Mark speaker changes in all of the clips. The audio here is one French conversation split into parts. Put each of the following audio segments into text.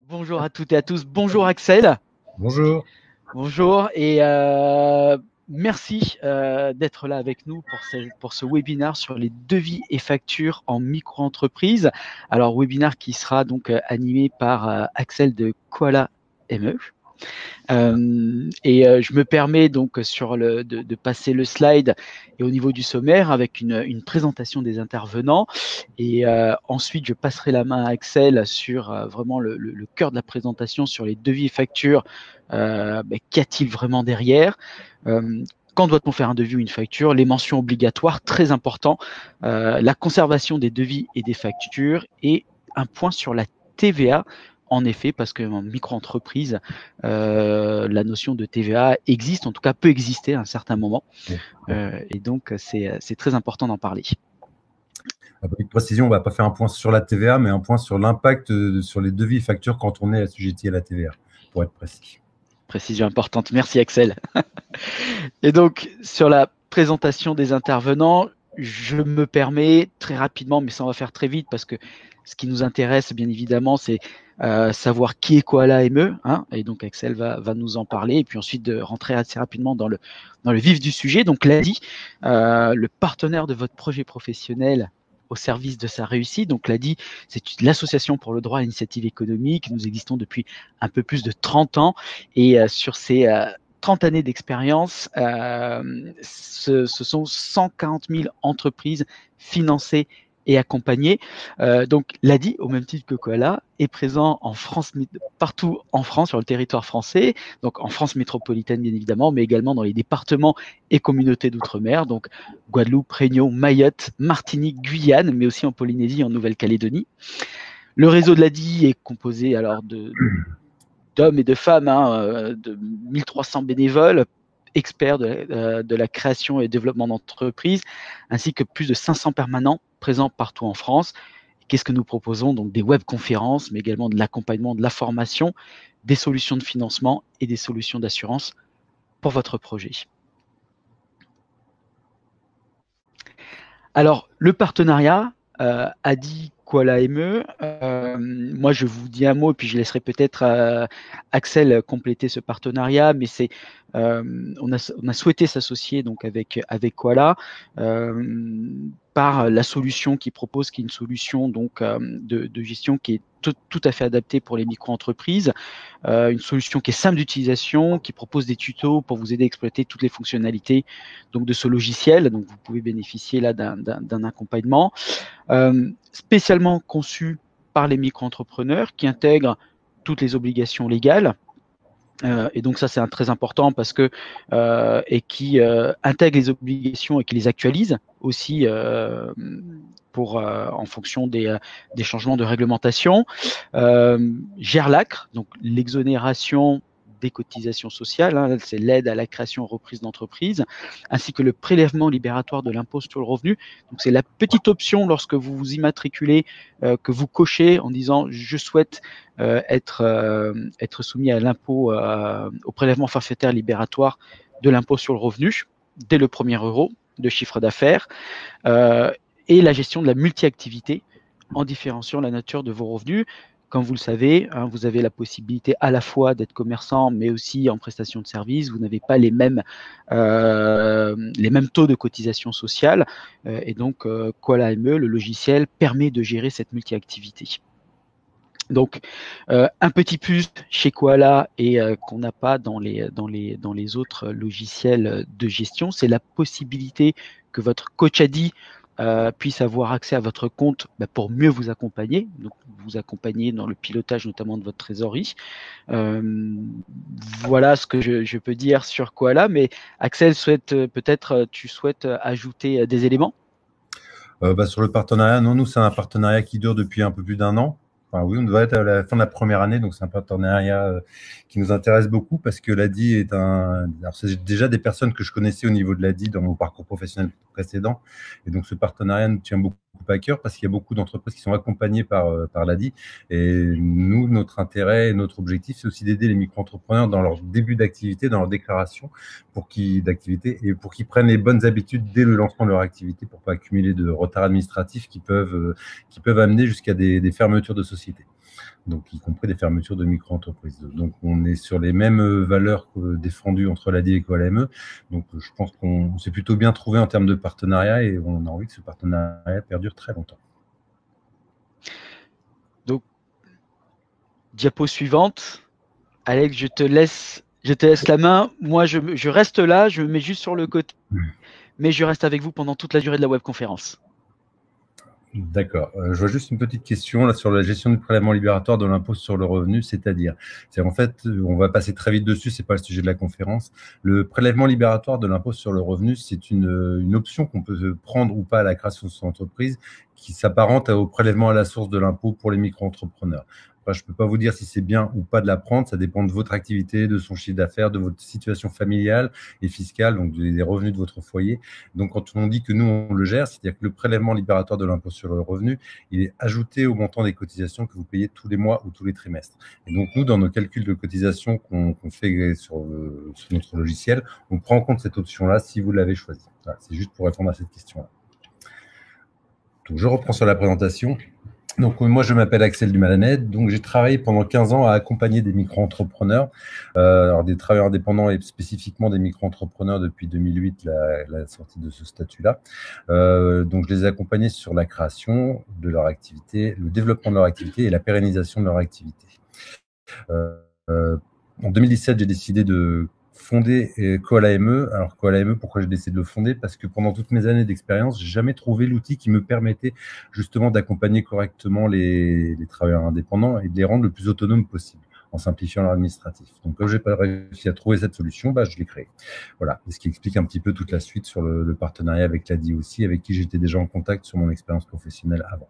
Speaker 1: Bonjour à toutes et à tous. Bonjour Axel.
Speaker 2: Bonjour.
Speaker 1: Bonjour et merci d'être là avec nous pour ce webinaire sur les devis et factures en micro-entreprise. Alors, webinaire qui sera donc animé par Axel de Koala ME. Je me permets donc de passer le slide et au niveau du sommaire avec une présentation des intervenants. Et ensuite, je passerai la main à Axel sur vraiment le cœur de la présentation sur les devis et factures. Qu'y a-t-il vraiment derrière quand doit-on faire un devis ou une facture? Les mentions obligatoires, très important. La conservation des devis et des factures et un point sur la TVA. En effet, parce qu'en micro-entreprise, la notion de TVA existe, en tout cas peut exister à un certain moment. Et donc, c'est très important d'en parler.
Speaker 2: Avec précision, on ne va pas faire un point sur la TVA, mais un point sur l'impact sur les devis et factures quand on est assujetti à la TVA, pour être précis.
Speaker 1: Précision importante. Merci Axel. Et donc, sur la présentation des intervenants, je me permets très rapidement, mais ça on va faire très vite parce que ce qui nous intéresse, bien évidemment, c'est savoir qui est Koala ME. Hein, et donc, Axel va nous en parler. Et puis ensuite, de rentrer assez rapidement dans le vif du sujet. Donc, l'ADI, le partenaire de votre projet professionnel au service de sa réussite. Donc, l'ADI, c'est l'association pour le droit à l'initiative économique. Nous existons depuis un peu plus de 30 ans. Et sur ces 30 années d'expérience, ce sont 140 000 entreprises financées et accompagnées. Donc, l'ADI, au même titre que Koala, est présent en France, partout en France, sur le territoire français, donc en France métropolitaine, bien évidemment, mais également dans les départements et communautés d'outre-mer, donc Guadeloupe, Réunion, Mayotte, Martinique, Guyane, mais aussi en Polynésie et en Nouvelle-Calédonie. Le réseau de l'ADI est composé alors d'hommes et de femmes, de 1300 bénévoles, experts de la création et développement d'entreprises, ainsi que plus de 500 permanents présents partout en France. Qu'est-ce que nous proposons? Donc des webconférences, mais également de l'accompagnement, de la formation, des solutions de financement et des solutions d'assurance pour votre projet. Alors, le partenariat a dit Koala ME. Moi, je vous dis un mot, et puis je laisserai peut-être Axel compléter ce partenariat, mais on a souhaité s'associer donc avec Koala par la solution qu'il propose, qui est une solution donc de gestion qui est tout à fait adaptée pour les micro-entreprises, une solution qui est simple d'utilisation, qui propose des tutos pour vous aider à exploiter toutes les fonctionnalités donc de ce logiciel. Donc, vous pouvez bénéficier là d'un accompagnement spécialement conçu par les micro-entrepreneurs qui intègrent toutes les obligations légales. Et donc ça c'est très important parce que et qui intègre les obligations et qui les actualise aussi en fonction des changements de réglementation. Gère l'ACRE, donc l'exonération des cotisations sociales, hein, c'est l'aide à la création et reprise d'entreprise, ainsi que le prélèvement libératoire de l'impôt sur le revenu. Donc c'est la petite option lorsque vous vous immatriculez que vous cochez en disant je souhaite être soumis à l'impôt, au prélèvement forfaitaire libératoire de l'impôt sur le revenu dès le premier euro de chiffre d'affaires, et la gestion de la multi-activité en différenciant la nature de vos revenus. Comme vous le savez, hein, vous avez la possibilité à la fois d'être commerçant, mais aussi en prestation de services. Vous n'avez pas les mêmes taux de cotisation sociale. Et donc, Koala ME, le logiciel, permet de gérer cette multi-activité. Donc, un petit plus chez Koala et qu'on n'a pas dans les autres logiciels de gestion, c'est la possibilité que votre coach ADI puisse avoir accès à votre compte pour mieux vous accompagner, donc vous accompagner dans le pilotage notamment de votre trésorerie. Voilà ce que je peux dire sur Koala, mais Axel, tu souhaites ajouter des éléments?
Speaker 2: Sur le partenariat, non, nous, c'est un partenariat qui dure depuis un peu plus d'un an. Enfin, oui, on doit être à la fin de la première année, donc c'est un partenariat qui nous intéresse beaucoup parce que l'ADI est alors c'est déjà des personnes que je connaissais au niveau de l'ADI dans mon parcours professionnel précédent, et donc ce partenariat nous tient beaucoup à cœur parce qu'il y a beaucoup d'entreprises qui sont accompagnées par l'ADI, et nous, notre intérêt et notre objectif, c'est aussi d'aider les micro-entrepreneurs dans leur début d'activité, dans leur déclaration d'activité, et pour qu'ils prennent les bonnes habitudes dès le lancement de leur activité pour pas accumuler de retard administratif qui peuvent amener jusqu'à des fermetures de sociétés. donc y compris des fermetures de micro-entreprises. Donc on est sur les mêmes valeurs défendues entre l'ADI et Coal-AME. Donc je pense qu'on s'est plutôt bien trouvé en termes de partenariat et on a envie que ce partenariat perdure très longtemps.
Speaker 1: Donc, diapo suivante. Alex, je te laisse la main. Moi, je reste là, je me mets juste sur le côté, mais je reste avec vous pendant toute la durée de la webconférence.
Speaker 2: D'accord. Je vois juste une petite question là sur la gestion du prélèvement libératoire de l'impôt sur le revenu, c'est-à-dire, en fait, on va passer très vite dessus, c'est pas le sujet de la conférence. Le prélèvement libératoire de l'impôt sur le revenu, c'est une option qu'on peut prendre ou pas à la création de son entreprise, qui s'apparente au prélèvement à la source de l'impôt pour les micro-entrepreneurs. Enfin, je ne peux pas vous dire si c'est bien ou pas de la prendre, ça dépend de votre activité, de son chiffre d'affaires, de votre situation familiale et fiscale, donc des revenus de votre foyer. Donc, quand on dit que nous, on le gère, c'est-à-dire que le prélèvement libératoire de l'impôt sur le revenu, il est ajouté au montant des cotisations que vous payez tous les mois ou tous les trimestres. Et donc, nous, dans nos calculs de cotisation qu'on fait sur notre logiciel, on prend en compte cette option-là si vous l'avez choisie. Voilà, c'est juste pour répondre à cette question-là. Donc, je reprends sur la présentation. Donc, moi, je m'appelle Axel Dumalanet. Donc, j'ai travaillé pendant 15 ans à accompagner des micro-entrepreneurs, alors des travailleurs indépendants et spécifiquement des micro-entrepreneurs depuis 2008, la sortie de ce statut-là. Donc, je les ai accompagnés sur la création de leur activité, le développement de leur activité et la pérennisation de leur activité. En 2017, j'ai décidé de fonder Coal-AME. Alors Coal-AME, pourquoi j'ai décidé de le fonder? Parce que pendant toutes mes années d'expérience, j'ai jamais trouvé l'outil qui me permettait justement d'accompagner correctement les travailleurs indépendants et de les rendre le plus autonomes possible en simplifiant leur administratif. Donc, comme je n'ai pas réussi à trouver cette solution, je l'ai créée. Voilà, et ce qui explique un petit peu toute la suite sur le partenariat avec l'ADI aussi, avec qui j'étais déjà en contact sur mon expérience professionnelle avant.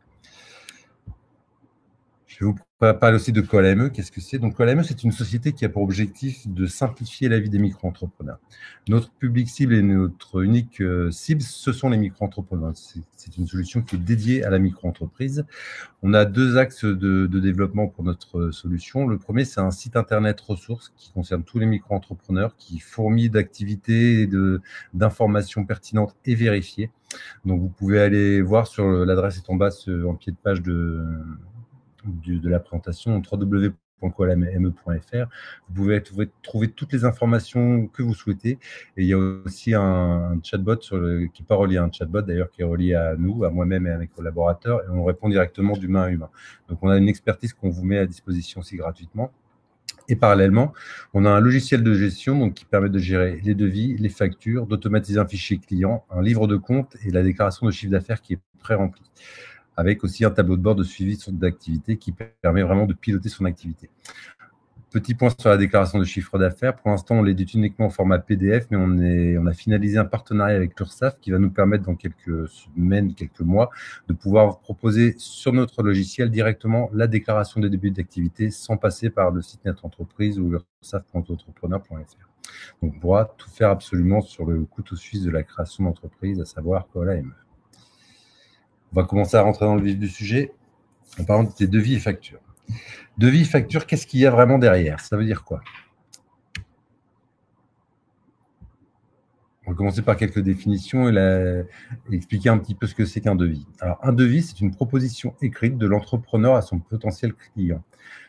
Speaker 2: Je vais vous parler aussi de Coal-AME. Qu'est-ce que c'est? Donc, Coal-AME, c'est une société qui a pour objectif de simplifier la vie des micro-entrepreneurs. Notre public cible et notre unique cible, ce sont les micro-entrepreneurs. C'est une solution qui est dédiée à la micro-entreprise. On a deux axes de développement pour notre solution. Le premier, c'est un site internet ressources qui concerne tous les micro-entrepreneurs, qui fourmille d'activités et d'informations pertinentes et vérifiées. Donc, vous pouvez aller voir sur l'adresse est en bas en pied de page de la présentation, www.coalame.fr. Vous pouvez trouver toutes les informations que vous souhaitez. Et il y a aussi un chatbot qui n'est pas relié à un chatbot, d'ailleurs, qui est relié à nous, à moi-même et à mes collaborateurs. Et on répond directement d'humain à humain. Donc, on a une expertise qu'on vous met à disposition aussi gratuitement. Et parallèlement, on a un logiciel de gestion qui permet de gérer les devis, les factures, d'automatiser un fichier client, un livre de compte et la déclaration de chiffre d'affaires qui est pré-remplie, avec aussi un tableau de bord de suivi d'activité qui permet vraiment de piloter son activité. Petit point sur la déclaration de chiffre d'affaires. Pour l'instant, on l'édite uniquement en format PDF, mais on a finalisé un partenariat avec l'URSSAF qui va nous permettre dans quelques semaines, quelques mois, de pouvoir proposer sur notre logiciel directement la déclaration des débuts d'activité sans passer par le site Net Entreprise ou ursaf.entrepreneur.fr. Donc, on pourra tout faire absolument sur le couteau suisse de la création d'entreprise, à savoir Coal-AME. On va commencer à rentrer dans le vif du sujet en parlant des devis et factures. Devis et factures, qu'est-ce qu'il y a vraiment derrière? Ça veut dire quoi? On va commencer par quelques définitions et expliquer un petit peu ce que c'est qu'un devis. Alors, un devis, c'est une proposition écrite de l'entrepreneur à son potentiel client.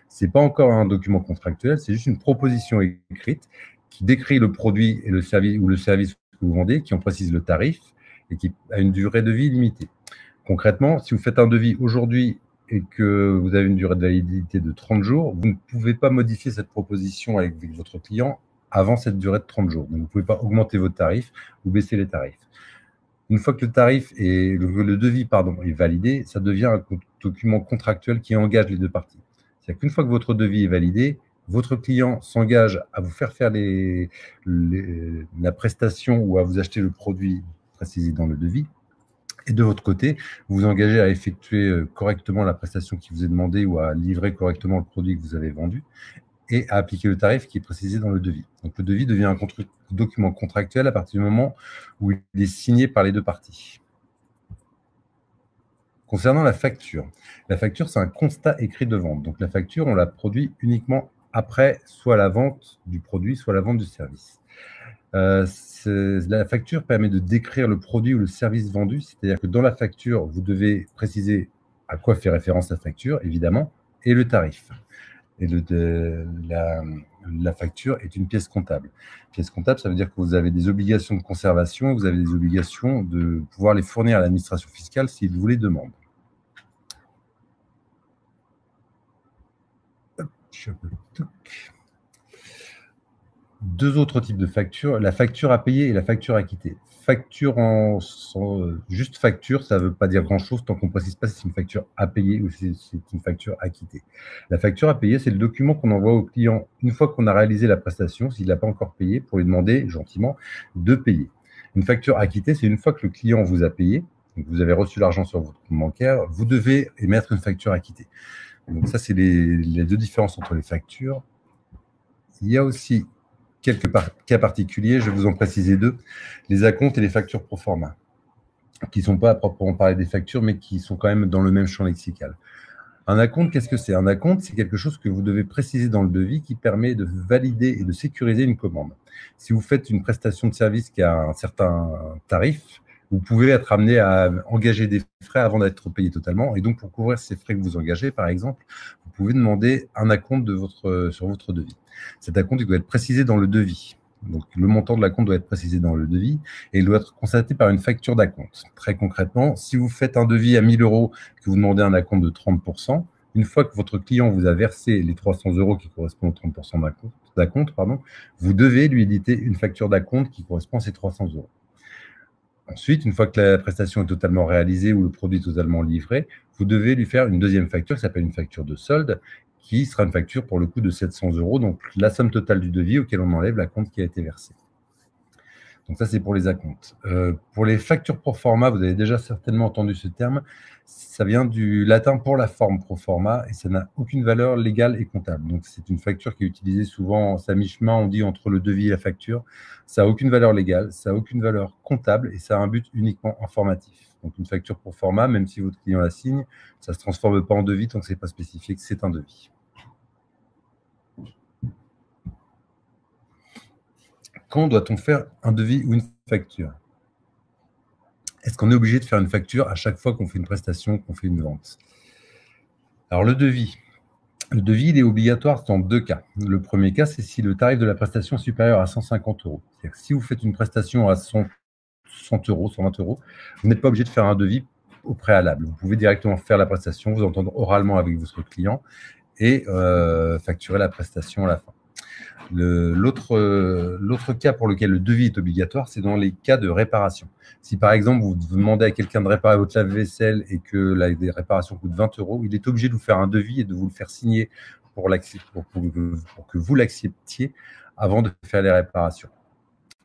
Speaker 2: Ce n'est pas encore un document contractuel, c'est juste une proposition écrite qui décrit le produit et le service que vous vendez, qui en précise le tarif et qui a une durée de vie limitée. Concrètement, si vous faites un devis aujourd'hui et que vous avez une durée de validité de 30 jours, vous ne pouvez pas modifier cette proposition avec votre client avant cette durée de 30 jours. Donc, vous ne pouvez pas augmenter vos tarifs ou baisser les tarifs. Une fois que le devis est validé, ça devient un document contractuel qui engage les deux parties. C'est-à-dire qu'une fois que votre devis est validé, votre client s'engage à vous faire la prestation ou à vous acheter le produit précisé dans le devis. Et de votre côté, vous vous engagez à effectuer correctement la prestation qui vous est demandée ou à livrer correctement le produit que vous avez vendu et à appliquer le tarif qui est précisé dans le devis. Donc, le devis devient un document contractuel à partir du moment où il est signé par les deux parties. Concernant la facture, c'est un constat écrit de vente. Donc, la facture, on la produit uniquement après soit la vente du produit, soit la vente du service. La facture permet de décrire le produit ou le service vendu, c'est-à-dire que dans la facture, vous devez préciser à quoi fait référence la facture, évidemment, et le tarif. Et la facture est une pièce comptable. Pièce comptable, ça veut dire que vous avez des obligations de conservation, vous avez des obligations de pouvoir les fournir à l'administration fiscale s'ils vous les demandent. Deux autres types de factures, la facture à payer et la facture à quitter. Facture juste facture, ça ne veut pas dire grand-chose tant qu'on ne précise pas si c'est une facture à payer ou si c'est une facture à quitter. La facture à payer, c'est le document qu'on envoie au client une fois qu'on a réalisé la prestation, s'il n'a pas encore payé, pour lui demander gentiment de payer. Une facture à quitter, c'est une fois que le client vous a payé, donc vous avez reçu l'argent sur votre compte bancaire, vous devez émettre une facture à quitter. Donc ça, c'est les deux différences entre les factures. Il y a aussi quelques cas particuliers, je vais vous en préciser deux, les acomptes et les factures pro forma, qui ne sont pas à proprement parler des factures, mais qui sont quand même dans le même champ lexical. Un acompte, qu'est-ce que c'est? Un acompte, c'est quelque chose que vous devez préciser dans le devis qui permet de valider et de sécuriser une commande. Si vous faites une prestation de service qui a un certain tarif, vous pouvez être amené à engager des frais avant d'être payé totalement. Et donc, pour couvrir ces frais que vous engagez, par exemple, vous pouvez demander un acompte sur votre devis. Cet acompte, il doit être précisé dans le devis. Donc, le montant de l'acompte doit être précisé dans le devis et il doit être constaté par une facture d'acompte. Très concrètement, si vous faites un devis à 1 000 €, que vous demandez un acompte de 30%, une fois que votre client vous a versé les 300 € qui correspondent aux 30% d'acompte, vous devez lui éditer une facture d'acompte qui correspond à ces 300 €. Ensuite, une fois que la prestation est totalement réalisée ou le produit est totalement livré, vous devez lui faire une deuxième facture qui s'appelle une facture de solde, qui sera une facture pour le coût de 700 €, donc la somme totale du devis auquel on enlève l'acompte qui a été versé. Donc ça, c'est pour les acomptes. Pour les factures pro forma, vous avez déjà certainement entendu ce terme. Ça vient du latin pour la forme pro forma et ça n'a aucune valeur légale et comptable. Donc c'est une facture qui est utilisée souvent, c'est à mi-chemin, on dit, entre le devis et la facture. Ça n'a aucune valeur légale, ça n'a aucune valeur comptable et ça a un but uniquement informatif. Donc une facture pro forma, même si votre client la signe, ça ne se transforme pas en devis tant que ce n'est pas spécifié que c'est un devis. Quand doit-on faire un devis ou une facture? Est-ce qu'on est obligé de faire une facture à chaque fois qu'on fait une prestation, qu'on fait une vente? Alors, le devis, il est obligatoire dans deux cas. Le premier cas, c'est si le tarif de la prestation est supérieur à 150 €. C'est-à-dire que si vous faites une prestation à 100 €, 120 €, vous n'êtes pas obligé de faire un devis au préalable. Vous pouvez directement faire la prestation, vous entendre oralement avec votre client et facturer la prestation à la fin. L'autre cas pour lequel le devis est obligatoire, c'est dans les cas de réparation. Si par exemple, vous demandez à quelqu'un de réparer votre lave-vaisselle et que la réparation coûte 20 €, il est obligé de vous faire un devis et de vous le faire signer pour que vous l'acceptiez avant de faire les réparations.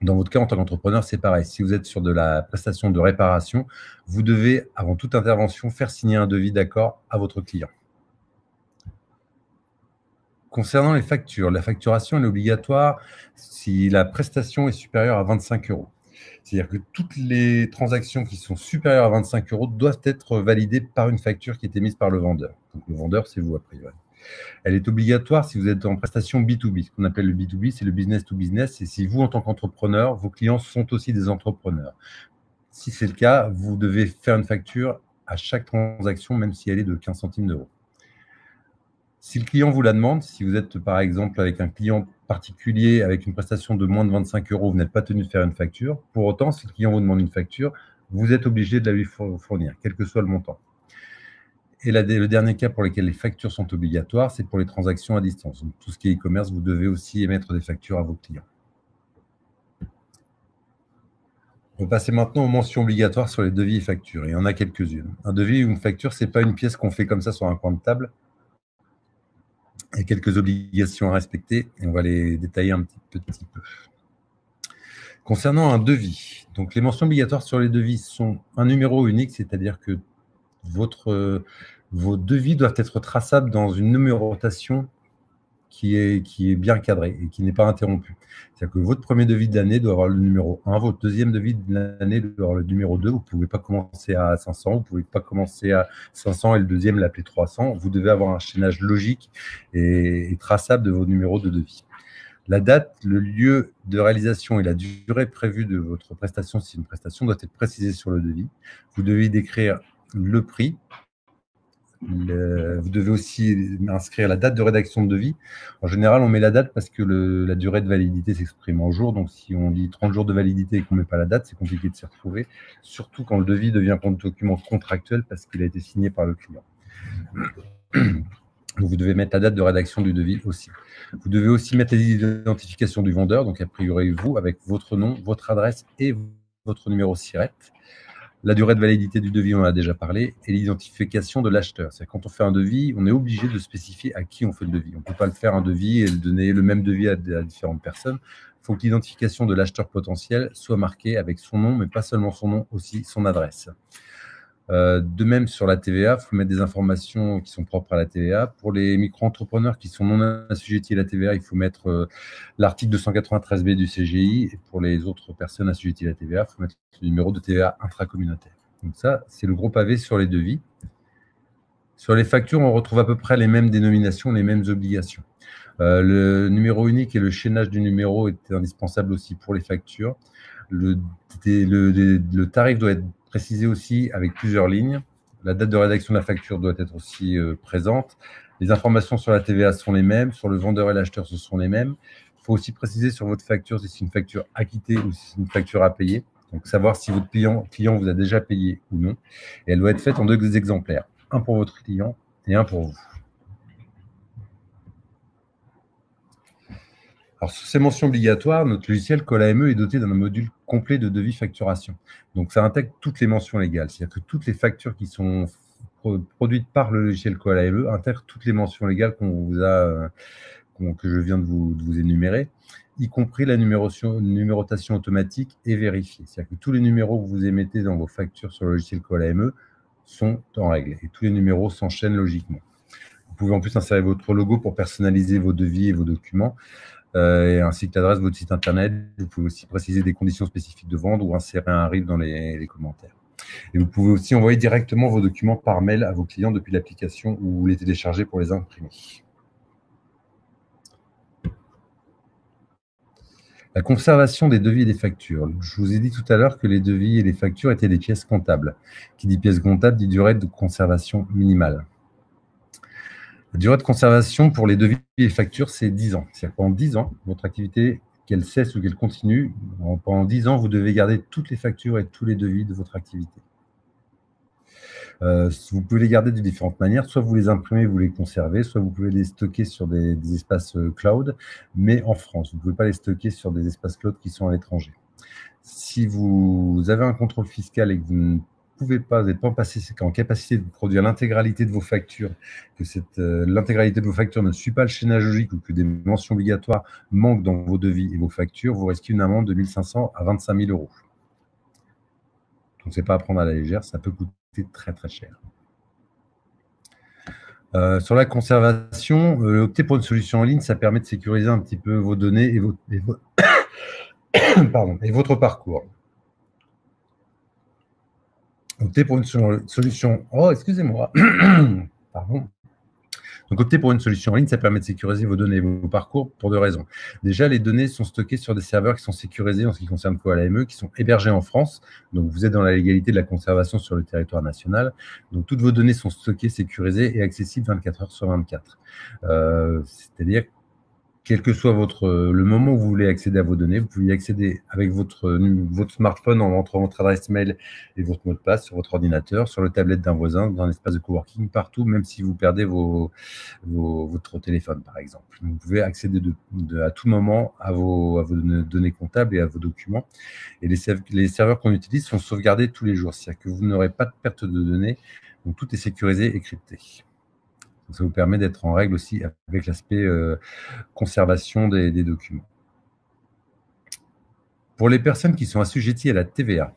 Speaker 2: Dans votre cas, en tant qu'entrepreneur, c'est pareil. Si vous êtes sur de la prestation de réparation, vous devez, avant toute intervention, faire signer un devis d'accord à votre client. Concernant les factures, la facturation est obligatoire si la prestation est supérieure à 25 €. C'est-à-dire que toutes les transactions qui sont supérieures à 25 € doivent être validées par une facture qui est émise par le vendeur. Donc le vendeur, c'est vous a priori. Elle est obligatoire si vous êtes en prestation B2B. Ce qu'on appelle le B2B, c'est le business to business. Et si vous, en tant qu'entrepreneur, vos clients sont aussi des entrepreneurs. Si c'est le cas, vous devez faire une facture à chaque transaction, même si elle est de 15 centimes d'euros. Si le client vous la demande, si vous êtes par exemple avec un client particulier avec une prestation de moins de 25 €, vous n'êtes pas tenu de faire une facture. Pour autant, si le client vous demande une facture, vous êtes obligé de la lui fournir, quel que soit le montant. Et le dernier cas pour lequel les factures sont obligatoires, c'est pour les transactions à distance. Donc, tout ce qui est e-commerce, vous devez aussi émettre des factures à vos clients. On va passer maintenant aux mentions obligatoires sur les devis et factures. Il y en a quelques-unes. Un devis ou une facture, ce n'est pas une pièce qu'on fait comme ça sur un coin de table. Il y a quelques obligations à respecter et on va les détailler un petit peu. Concernant un devis, donc les mentions obligatoires sur les devis sont un numéro unique, c'est-à-dire que vos devis doivent être traçables dans une numérotation qui est bien cadrée et qui n'est pas interrompue. C'est-à-dire que votre premier devis de l'année doit avoir le numéro 1, votre deuxième devis de l'année doit avoir le numéro 2. Vous ne pouvez pas commencer à 500, vous ne pouvez pas commencer à 500 et le deuxième l'appeler 300. Vous devez avoir un chaînage logique et traçable de vos numéros de devis. La date, le lieu de réalisation et la durée prévue de votre prestation, si une prestation, doit être précisée sur le devis. Vous devez décrire le prix, Vous devez aussi inscrire la date de rédaction de devis. En général, on met la date parce que la durée de validité s'exprime en jours. Donc, si on dit 30 jours de validité et qu'on ne met pas la date, c'est compliqué de s'y retrouver. Surtout quand le devis devient un document contractuel parce qu'il a été signé par le client. Donc, vous devez mettre la date de rédaction du devis aussi. Vous devez aussi mettre l'identification du vendeur, donc a priori vous, avec votre nom, votre adresse et votre numéro SIRET. La durée de validité du devis, on en a déjà parlé, et l'identification de l'acheteur. C'est-à-dire quand on fait un devis, on est obligé de spécifier à qui on fait le devis. On ne peut pas le faire un devis et donner le même devis à différentes personnes. Il faut que l'identification de l'acheteur potentiel soit marquée avec son nom, mais pas seulement son nom, aussi son adresse. De même, sur la TVA, il faut mettre des informations qui sont propres à la TVA. Pour les micro-entrepreneurs qui sont non assujettis à la TVA, il faut mettre l'article 293B du CGI. Et pour les autres personnes assujetties à la TVA, il faut mettre le numéro de TVA intracommunautaire. Donc ça, c'est le gros pavé sur les devis. Sur les factures, on retrouve à peu près les mêmes dénominations, les mêmes obligations. Le numéro unique et le chaînage du numéro est indispensable aussi pour les factures. Le tarif doit être précisé aussi avec plusieurs lignes. La date de rédaction de la facture doit être aussi présente. Les informations sur la TVA sont les mêmes. Sur le vendeur et l'acheteur, ce sont les mêmes. Il faut aussi préciser sur votre facture si c'est une facture acquittée ou si c'est une facture à payer. Donc, savoir si votre client vous a déjà payé ou non. Et elle doit être faite en 2 exemplaires. Un pour votre client et un pour vous. Alors, sur ces mentions obligatoires, notre logiciel CallAME est doté d'un module complet de devis facturation. Donc, ça intègre toutes les mentions légales. C'est-à-dire que toutes les factures qui sont produites par le logiciel CallAME intègrent toutes les mentions légales que je viens de vous énumérer, y compris la numérotation automatique et vérifiée. C'est-à-dire que tous les numéros que vous émettez dans vos factures sur le logiciel CallAME sont en règle et tous les numéros s'enchaînent logiquement. Vous pouvez en plus insérer votre logo pour personnaliser vos devis et vos documents. Ainsi que l'adresse de votre site internet. Vous pouvez aussi préciser des conditions spécifiques de vente ou insérer un RIF dans les commentaires. Et vous pouvez aussi envoyer directement vos documents par mail à vos clients depuis l'application ou les télécharger pour les imprimer. La conservation des devis et des factures. Je vous ai dit tout à l'heure que les devis et les factures étaient des pièces comptables. Qui dit pièce comptable dit durée de conservation minimale. La durée de conservation pour les devis et les factures, c'est 10 ans. C'est-à-dire que pendant 10 ans, votre activité, qu'elle cesse ou qu'elle continue, pendant 10 ans, vous devez garder toutes les factures et tous les devis de votre activité. Vous pouvez les garder de différentes manières. Soit vous les imprimez, vous les conservez, soit vous pouvez les stocker sur des espaces cloud, mais en France. Vous ne pouvez pas les stocker sur des espaces cloud qui sont à l'étranger. Si vous avez un contrôle fiscal et que vous n'êtes pas en capacité de produire l'intégralité de vos factures, que l'intégralité de vos factures ne suit pas le chaînage logique ou que des mentions obligatoires manquent dans vos devis et vos factures, vous risquez une amende de 1 500 à 25 000 euros. Donc, ce n'est pas à prendre à la légère, ça peut coûter très très cher. Sur la conservation, opter pour une solution en ligne, ça permet de sécuriser un petit peu vos données et votre parcours. Opter pour une solution. Oh, excusez-moi. Pardon. Donc, opter pour une solution en ligne, ça permet de sécuriser vos données et vos parcours pour 2 raisons. Déjà, les données sont stockées sur des serveurs qui sont sécurisés en ce qui concerne CallAME, qui sont hébergés en France. Donc, vous êtes dans la légalité de la conservation sur le territoire national. Donc, toutes vos données sont stockées, sécurisées et accessibles 24 heures sur 24. C'est-à-dire quel que soit le moment où vous voulez accéder à vos données, vous pouvez y accéder avec votre smartphone en entrant votre adresse mail et votre mot de passe sur votre ordinateur, sur le tablette d'un voisin, dans un espace de coworking, partout, même si vous perdez votre téléphone, par exemple. Vous pouvez accéder à tout moment à vos données comptables et à vos documents. Et les serveurs qu'on utilise sont sauvegardés tous les jours, c'est-à-dire que vous n'aurez pas de perte de données, donc tout est sécurisé et crypté. Donc, ça vous permet d'être en règle aussi avec l'aspect conservation des documents. Pour les personnes qui sont assujetties à la TVA,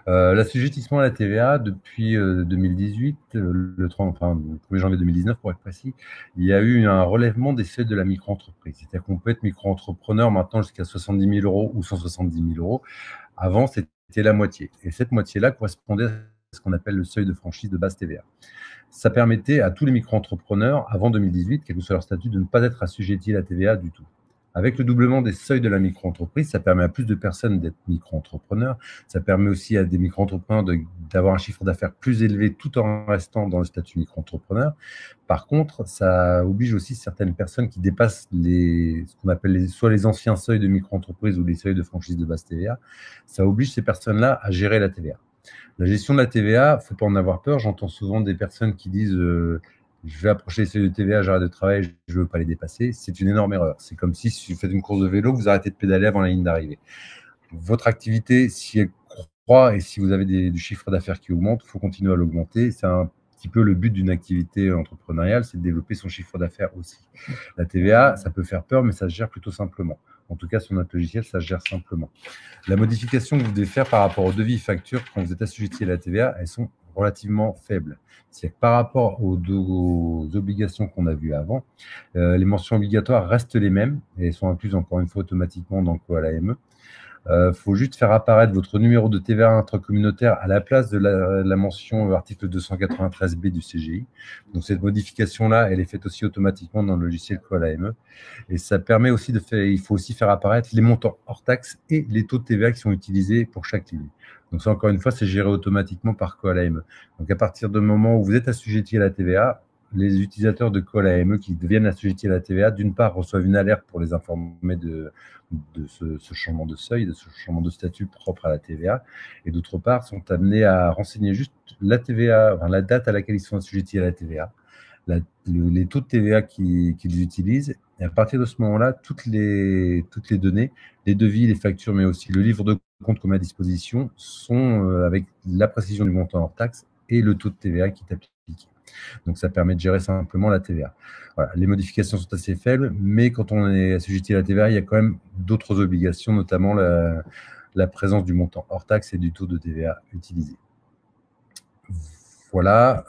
Speaker 2: l'assujettissement à la TVA depuis 2018, le 1er janvier 2019 pour être précis, il y a eu un relèvement des seuils de la micro-entreprise. C'est-à-dire qu'on peut être micro-entrepreneur maintenant jusqu'à 70 000 euros ou 170 000 euros. Avant, c'était la moitié. Et cette moitié-là correspondait à ce qu'on appelle le seuil de franchise de base TVA. Ça permettait à tous les micro-entrepreneurs, avant 2018, quel que soit leur statut, de ne pas être assujettis à la TVA du tout. Avec le doublement des seuils de la micro-entreprise, ça permet à plus de personnes d'être micro-entrepreneurs. Ça permet aussi à des micro-entrepreneurs d'avoir un chiffre d'affaires plus élevé tout en restant dans le statut micro-entrepreneur. Par contre, ça oblige aussi certaines personnes qui dépassent ce qu'on appelle soit les anciens seuils de micro-entreprise ou les seuils de franchise de base TVA. Ça oblige ces personnes-là à gérer la TVA. La gestion de la TVA, faut pas en avoir peur. J'entends souvent des personnes qui disent je vais approcher les seuils de TVA, j'arrête de travailler, je ne veux pas les dépasser. C'est une énorme erreur. C'est comme si vous faites une course de vélo, vous arrêtez de pédaler avant la ligne d'arrivée. Votre activité, si elle croît et si vous avez du chiffre d'affaires qui augmente, il faut continuer à l'augmenter. C'est un petit peu le but d'une activité entrepreneuriale, c'est de développer son chiffre d'affaires aussi. La TVA, ça peut faire peur, mais ça se gère plutôt simplement. En tout cas, sur notre logiciel, ça se gère simplement. La modification que vous devez faire par rapport aux devis et factures quand vous êtes assujetti à la TVA, elles sont relativement faibles. C'est que par rapport aux obligations qu'on a vues avant, les mentions obligatoires restent les mêmes et sont incluses encore une fois automatiquement dans le code à l'AME. Faut juste faire apparaître votre numéro de TVA intracommunautaire à la place de la mention article 293B du CGI. Donc cette modification-là, elle est faite aussi automatiquement dans le logiciel COAL-AME. Et ça permet aussi il faut aussi faire apparaître les montants hors taxes et les taux de TVA qui sont utilisés pour chaque ligne. Donc ça, encore une fois, c'est géré automatiquement par COAL-AME. Donc à partir du moment où vous êtes assujetti à la TVA, les utilisateurs de COAL-AME qui deviennent assujettis à la TVA, d'une part, reçoivent une alerte pour les informer de ce changement de seuil, de ce changement de statut propre à la TVA, et d'autre part, sont amenés à renseigner juste la TVA, enfin, la date à laquelle ils sont assujettis à la TVA, les taux de TVA qu'ils utilisent, et à partir de ce moment-là, toutes les données, les devis, les factures, mais aussi le livre de compte qu'on met à disposition, sont avec la précision du montant hors taxe et le taux de TVA qui est appliqué. Donc, ça permet de gérer simplement la TVA. Voilà, les modifications sont assez faibles, mais quand on est assujetti à la TVA, il y a quand même d'autres obligations, notamment la présence du montant hors taxe et du taux de TVA utilisé. Voilà.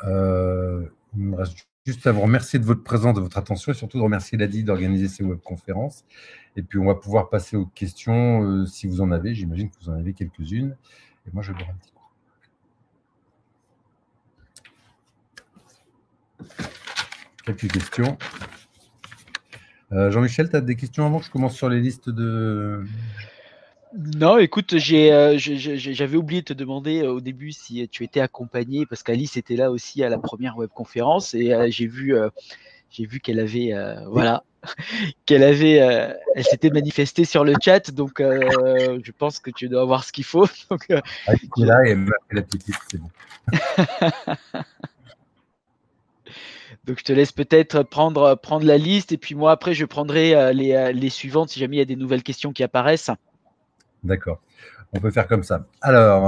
Speaker 2: Il me reste juste à vous remercier de votre présence, de votre attention et surtout de remercier Ladi d'organiser ces webconférences. Et puis, on va pouvoir passer aux questions si vous en avez. J'imagine que vous en avez quelques-unes. Et moi, je vais boire un petit coup. Quelques questions. Jean-Michel, tu as des questions avant que je commence sur les listes de…
Speaker 1: Non, écoute, j'avais oublié de te demander au début si tu étais accompagné, parce qu'Alice était là aussi à la première webconférence et j'ai vu qu'elle avait, voilà, elle s'était manifestée sur le chat, donc je pense que tu dois avoir ce qu'il faut. Donc,
Speaker 2: Elle est là et elle m'a fait la petite, c'est bon.
Speaker 1: Donc je te laisse peut-être prendre la liste et puis moi après je prendrai les suivantes si jamais il y a des nouvelles questions qui apparaissent.
Speaker 2: D'accord. On peut faire comme ça. Alors,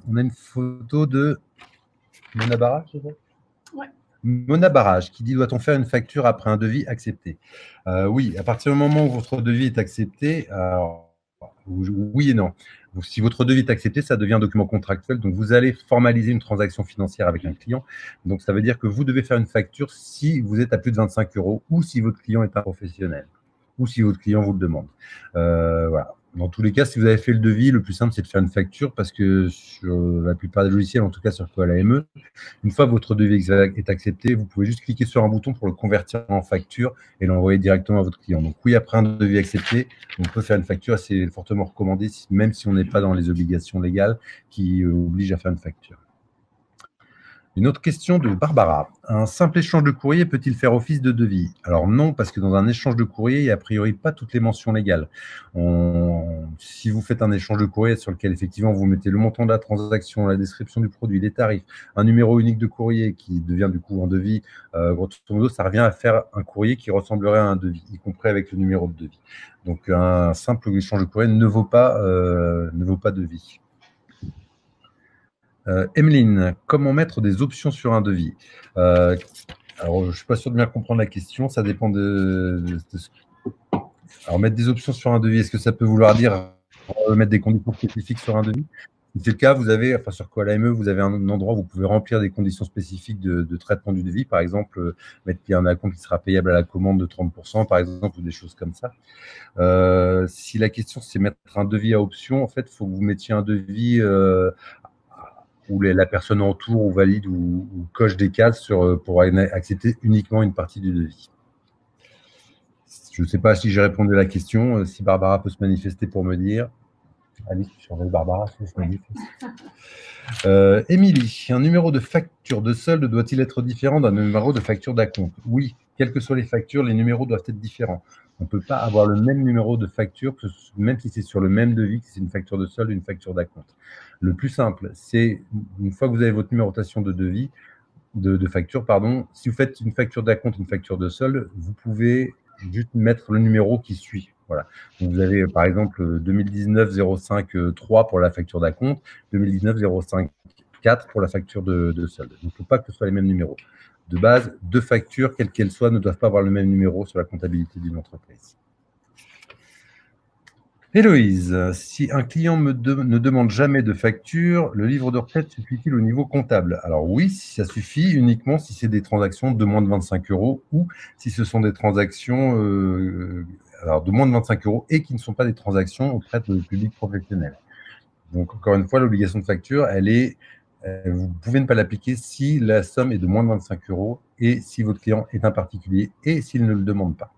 Speaker 2: on a une photo de Mona Barrage, c'est ça ?
Speaker 3: Ouais.
Speaker 2: Mona Barrage qui dit doit-on faire une facture après un devis accepté ? Oui, à partir du moment où votre devis est accepté, alors, oui et non. Donc, si votre devis est accepté, ça devient un document contractuel. Donc, vous allez formaliser une transaction financière avec un client. Donc, ça veut dire que vous devez faire une facture si vous êtes à plus de 25 € ou si votre client est un professionnel ou si votre client vous le demande. Voilà. Dans tous les cas, si vous avez fait le devis, le plus simple, c'est de faire une facture parce que sur la plupart des logiciels, en tout cas sur COAL-AME, une fois que votre devis est accepté, vous pouvez juste cliquer sur un bouton pour le convertir en facture et l'envoyer directement à votre client. Donc oui, après un devis accepté, on peut faire une facture et c'est fortement recommandé, même si on n'est pas dans les obligations légales qui obligent à faire une facture. Une autre question de Barbara. Un simple échange de courrier peut-il faire office de devis ? Alors non, parce que dans un échange de courrier, il n'y a a priori pas toutes les mentions légales. Si vous faites un échange de courrier sur lequel effectivement vous mettez le montant de la transaction, la description du produit, les tarifs, un numéro unique de courrier qui devient du coup un devis, grosso modo, ça revient à faire un courrier qui ressemblerait à un devis, y compris avec le numéro de devis. Donc un simple échange de courrier ne vaut pas devis. Emeline, comment mettre des options sur un devis ? Alors, je ne suis pas sûr de bien comprendre la question. Ça dépend Alors, mettre des options sur un devis, est-ce que ça peut vouloir dire mettre des conditions spécifiques sur un devis ? Si c'est le cas, sur COAL-AME, vous avez un endroit où vous pouvez remplir des conditions spécifiques de traitement du devis. Par exemple, mettre qu'il y a un acompte qui sera payable à la commande de 30%, par exemple, ou des choses comme ça. Si la question, c'est mettre un devis à option, en fait, il faut que vous mettiez un devis où la personne entoure ou valide ou coche des cases pour accepter uniquement une partie du devis. Je ne sais pas si j'ai répondu à la question. Si Barbara peut se manifester pour me dire. Allez, je surveille Barbara, si elle se manifeste. Émilie, un numéro de facture de solde doit-il être différent d'un numéro de facture d'acompte? Oui, quelles que soient les factures, les numéros doivent être différents. On ne peut pas avoir le même numéro de facture, même si c'est sur le même devis, que c'est une facture de solde ou une facture d'acompte. Le plus simple, c'est une fois que vous avez votre numérotation de devis, de facture, pardon, si vous faites une facture d'acompte, une facture de solde, vous pouvez juste mettre le numéro qui suit. Voilà. Donc vous avez par exemple 2019 05 3 pour la facture d'acompte, 2019 05 4 pour la facture de solde. Donc il ne faut pas que ce soit les mêmes numéros. De base, deux factures, quelles qu'elles soient, ne doivent pas avoir le même numéro sur la comptabilité d'une entreprise. Héloïse, si un client ne demande jamais de facture, le livre de retraite suffit-il au niveau comptable? Alors oui, ça suffit uniquement si c'est des transactions de moins de 25 € ou si ce sont des transactions de moins de 25 € et qui ne sont pas des transactions auprès de public professionnel. Donc encore une fois, l'obligation de facture, vous pouvez ne pas l'appliquer si la somme est de moins de 25 € et si votre client est un particulier et s'il ne le demande pas.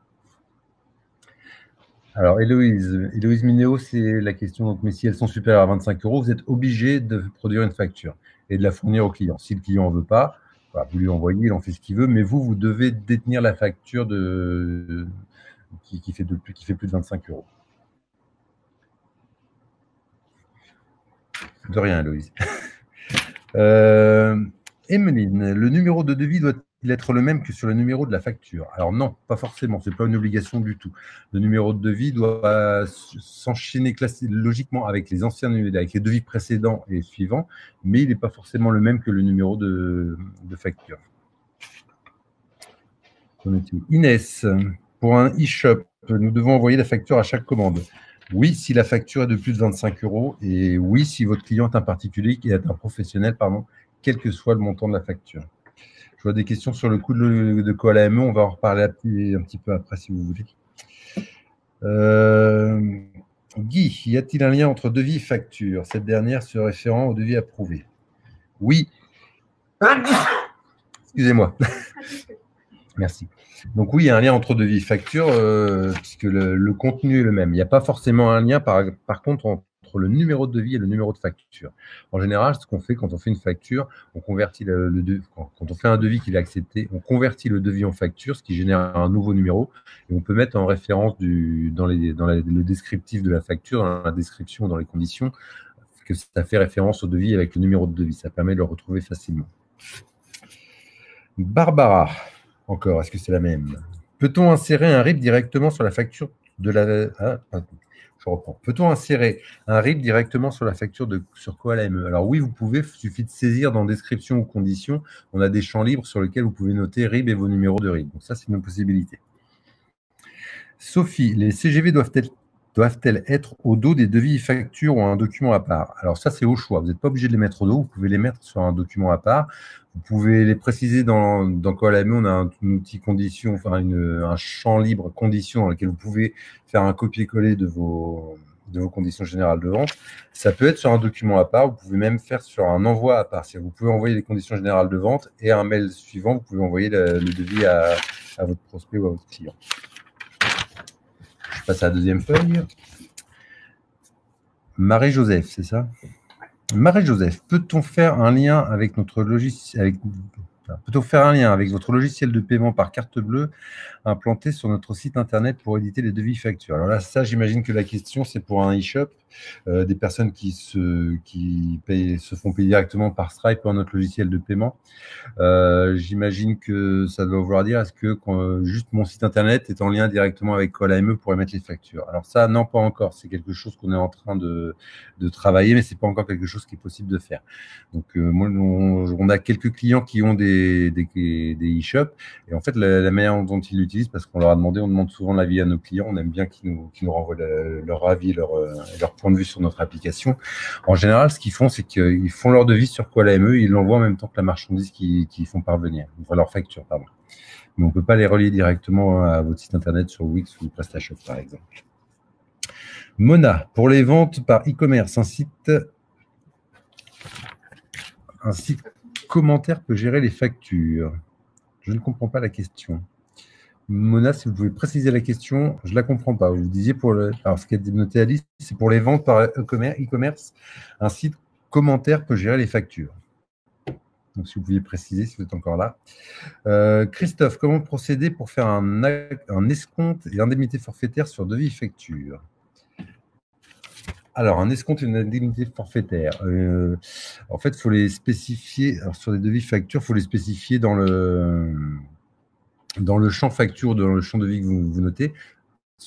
Speaker 2: Alors, Héloïse Minéo, c'est la question. Donc, mais si elles sont supérieures à 25 €, vous êtes obligé de produire une facture et de la fournir au client. Si le client ne veut pas, voilà, vous lui envoyez, il en fait ce qu'il veut, mais vous devez détenir la facture qui fait plus de 25 €. De rien, Héloïse. Emeline, le numéro de devis doit-il être le même que sur le numéro de la facture? Alors non, pas forcément, ce n'est pas une obligation du tout. Le numéro de devis doit s'enchaîner logiquement avec les avec les devis précédents et suivants, mais il n'est pas forcément le même que le numéro de facture. Inès, pour un e-shop, nous devons envoyer la facture à chaque commande. Oui, si la facture est de plus de 25 € et oui, si votre client est un particulier et est un professionnel, pardon, quel que soit le montant de la facture. Je vois des questions sur le coût de colle AME, on va en reparler un petit peu après si vous voulez. Guy, y a-t-il un lien entre devis et facture? Cette dernière se référant au devis approuvé. Oui. Excusez-moi. Merci. Donc oui, il y a un lien entre devis et facture, puisque le contenu est le même. Il n'y a pas forcément un lien, par contre, entre le numéro de devis et le numéro de facture. En général, ce qu'on fait quand on fait une facture, on convertit quand on fait un devis qui est accepté, on convertit le devis en facture, ce qui génère un nouveau numéro, et on peut mettre en référence le descriptif de la facture, dans la description, dans les conditions, que ça fait référence au devis avec le numéro de devis. Ça permet de le retrouver facilement. Barbara. Encore, est-ce que c'est la même? Peut-on insérer un RIB directement sur la facture de la... je reprends. Peut-on insérer un RIB directement sur la facture sur Coal AME? Alors oui, vous pouvez, il suffit de saisir dans description ou conditions. On a des champs libres sur lesquels vous pouvez noter RIB et vos numéros de RIB. Donc ça, c'est une possibilité. Sophie, les CGV doivent-elles être au dos des devis et factures ou un document à part? Alors ça, c'est au choix. Vous n'êtes pas obligé de les mettre au dos. Vous pouvez les mettre sur un document à part. Vous pouvez les préciser dans Coalame. On a un outil condition, enfin un champ libre conditions dans lequel vous pouvez faire un copier-coller de vos conditions générales de vente. Ça peut être sur un document à part. Vous pouvez même faire sur un envoi à part. Vous pouvez envoyer les conditions générales de vente et un mail suivant, vous pouvez envoyer le devis à votre prospect ou à votre client. Je passe à la deuxième feuille. Marie-Joseph, c'est ça? Marie-Joseph, peut-on faire un lien avec notre logiciel, peut-on faire un lien avec votre logiciel de paiement par carte bleue implanté sur notre site internet pour éditer les devis factures? Alors là, ça, j'imagine que la question, c'est pour un e-shop, des personnes qui se font payer directement par Stripe ou notre logiciel de paiement. J'imagine que ça doit vouloir dire, est-ce que juste mon site internet est en lien directement avec Coal AME pour émettre les factures? Alors ça, non, pas encore. C'est quelque chose qu'on est en train de travailler, mais c'est pas encore quelque chose qui est possible de faire. Donc, moi, on a quelques clients qui ont des e-shops, et en fait, la manière dont ils l'utilisent, parce qu'on leur a demandé, on demande souvent l'avis à nos clients, on aime bien qu'ils nous renvoient leur avis, leur point de vue sur notre application. En général, ce qu'ils font, c'est qu'ils font leur devis sur Coal AME, ils l'envoient en même temps que la marchandise qu'ils font parvenir, enfin leur facture, pardon. Mais on ne peut pas les relier directement à votre site internet sur Wix ou PrestaShop, par exemple. Mona, pour les ventes par e-commerce, un site commentaire peut gérer les factures. Je ne comprends pas la question. Mona, si vous pouvez préciser la question, je ne la comprends pas. Vous disiez pour le. Alors, ce qu'a noté Alice, c'est pour les ventes par e-commerce, un site commentaire peut gérer les factures. Donc, si vous pouviez préciser, si vous êtes encore là. Christophe, comment procéder pour faire un escompte et indemnité forfaitaire sur devis facture? Alors, un escompte et une indemnité forfaitaire. En fait, il faut les spécifier. Alors, sur les devis factures, il faut les spécifier dans le champ facture, dans le champ devis que vous notez.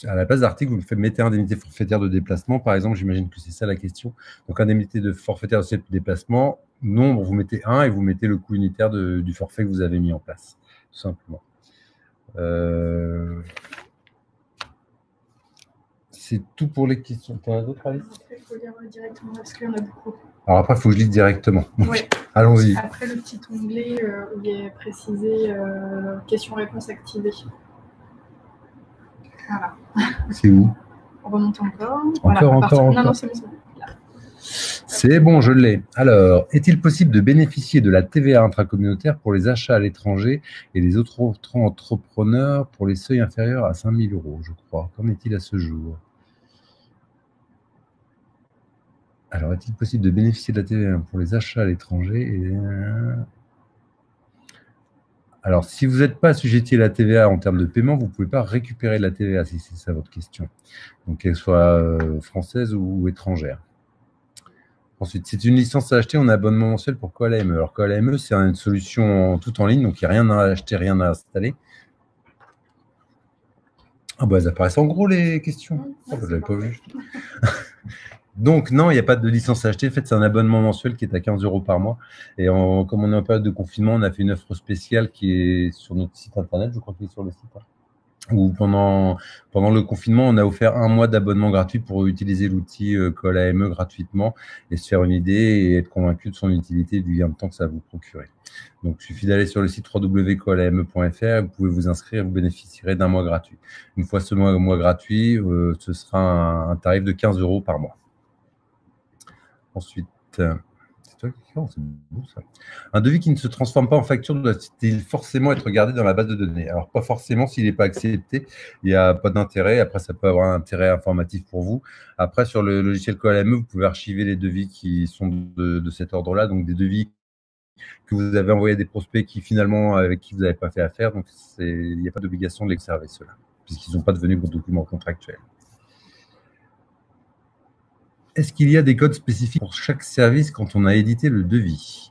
Speaker 2: À la place d'article, vous mettez indemnité forfaitaire de déplacement, par exemple. J'imagine que c'est ça la question. Donc, indemnité de forfaitaire de déplacement, nombre, vous mettez 1 et vous mettez le coût unitaire du forfait que vous avez mis en place, tout simplement. C'est tout pour les questions. Tu en as d'autres, Alice?
Speaker 3: Après, il faut lire directement parce qu'il y en a beaucoup.
Speaker 2: Alors après, il faut que je lise directement.
Speaker 3: Oui.
Speaker 2: Allons-y.
Speaker 3: Après, le petit onglet où il est précisé questions-réponses activées. Voilà.
Speaker 2: C'est où?
Speaker 3: On remonte encore.
Speaker 2: Encore.
Speaker 3: Non, c'est bon.
Speaker 2: C'est bon, je l'ai. Alors, est-il possible de bénéficier de la TVA intracommunautaire pour les achats à l'étranger et les autres entrepreneurs pour les seuils inférieurs à 5 000 €, je crois? Qu'en est-il à ce jour? Alors, est-il possible de bénéficier de la TVA pour les achats à l'étranger Alors, si vous n'êtes pas assujetti à la TVA en termes de paiement, vous ne pouvez pas récupérer de la TVA, si c'est ça votre question. Donc, qu'elle soit française ou étrangère. Ensuite, c'est une licence à acheter en abonnement mensuel pour Koala ME. Alors, Koala ME, c'est une solution tout en ligne, donc il n'y a rien à acheter, rien à installer. Ah bah, elles apparaissent en gros, les questions. Je ne l'avais pas vu. Donc, non, il n'y a pas de licence à acheter. En fait, c'est un abonnement mensuel qui est à 15 € par mois. Et comme on est en période de confinement, on a fait une offre spéciale qui est sur notre site internet. Je crois qu'il est sur le site. Où pendant le confinement, on a offert 1 mois d'abonnement gratuit pour utiliser l'outil Koala ME gratuitement et se faire une idée et être convaincu de son utilité et du gain de temps que ça va vous procurer. Donc, il suffit d'aller sur le site www.koalame.fr. Vous pouvez vous inscrire et vous bénéficierez d'un mois gratuit. Une fois ce mois gratuit, ce sera un tarif de 15 € par mois. Ensuite, c'est toi qui c'est beau ça. Un devis qui ne se transforme pas en facture doit-il forcément être gardé dans la base de données? Alors, pas forcément s'il n'est pas accepté. Il n'y a pas d'intérêt. Après, ça peut avoir un intérêt informatif pour vous. Après, sur le logiciel Koala ME, vous pouvez archiver les devis qui sont de cet ordre-là. Donc, des devis que vous avez envoyés à des prospects qui finalement, avec qui vous n'avez pas fait affaire. Donc, il n'y a pas d'obligation de les conserver, ceux-là, puisqu'ils ne sont pas devenus vos documents contractuels. Est-ce qu'il y a des codes spécifiques pour chaque service quand on a édité le devis?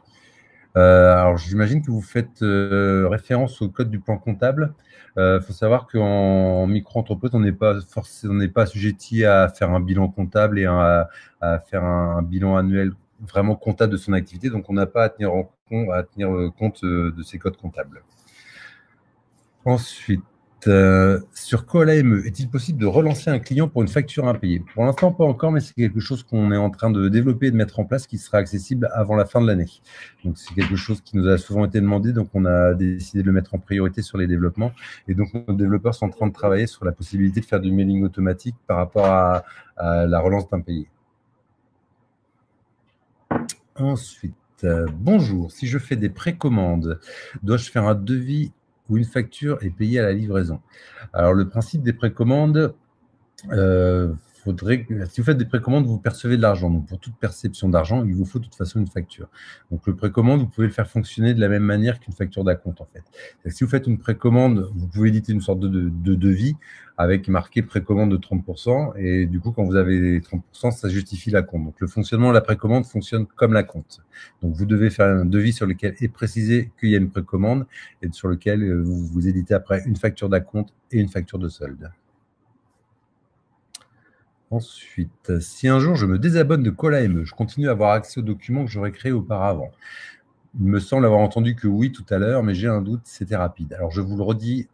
Speaker 2: Alors, j'imagine que vous faites référence au code du plan comptable. Il faut savoir qu'en micro-entreprise, on n'est pas assujetti à faire un bilan comptable et à faire un bilan annuel vraiment comptable de son activité. Donc, on n'a pas à tenir compte de ces codes comptables. Ensuite, sur Koala ME, est-il possible de relancer un client pour une facture impayée? Pour l'instant, pas encore, mais c'est quelque chose qu'on est en train de développer et de mettre en place qui sera accessible avant la fin de l'année. Donc, c'est quelque chose qui nous a souvent été demandé, donc on a décidé de le mettre en priorité sur les développements. Et donc, nos développeurs sont en train de travailler sur la possibilité de faire du mailing automatique par rapport à la relance d'impayés. Ensuite, bonjour, si je fais des précommandes, dois-je faire un devis ou une facture est payée à la livraison? Alors, le principe des précommandes, si vous faites des précommandes, vous percevez de l'argent. Donc, pour toute perception d'argent, il vous faut de toute façon une facture. Donc, le précommande, vous pouvez le faire fonctionner de la même manière qu'une facture d'acompte, en fait. Si vous faites une précommande, vous pouvez éditer une sorte de devis avec marqué précommande de 30%. Et du coup, quand vous avez 30%, ça justifie l'acompte. Donc, le fonctionnement de la précommande fonctionne comme l'acompte. Donc, vous devez faire un devis sur lequel est précisé qu'il y a une précommande et sur lequel vous éditez après une facture d'acompte et une facture de solde. Ensuite, si un jour je me désabonne de Koala ME, je continue à avoir accès aux documents que j'aurais créés auparavant. Il me semble avoir entendu que oui tout à l'heure, mais j'ai un doute, c'était rapide. Alors je vous le redis,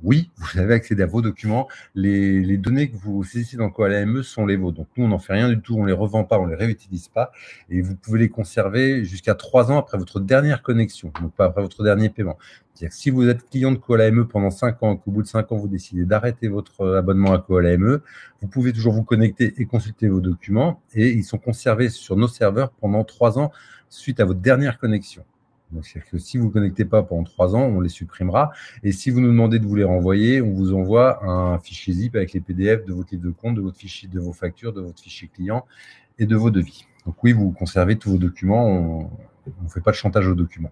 Speaker 2: oui, vous avez accédé à vos documents. Les données que vous saisissez dans Koala ME sont les vôtres. Donc nous, on n'en fait rien du tout, on ne les revend pas, on ne les réutilise pas. Et vous pouvez les conserver jusqu'à 3 ans après votre dernière connexion, donc pas après votre dernier paiement. C'est-à-dire que si vous êtes client de Koala ME pendant 5 ans, qu'au bout de 5 ans, vous décidez d'arrêter votre abonnement à Koala ME, vous pouvez toujours vous connecter et consulter vos documents. Et ils sont conservés sur nos serveurs pendant 3 ans suite à votre dernière connexion. Donc, c'est-à-dire que si vous ne vous connectez pas pendant 3 ans, on les supprimera. Et si vous nous demandez de vous les renvoyer, on vous envoie un fichier zip avec les PDF de votre livre de compte, de votre fichier, de vos factures, de votre fichier client et de vos devis. Donc oui, vous conservez tous vos documents. On ne fait pas de chantage aux documents.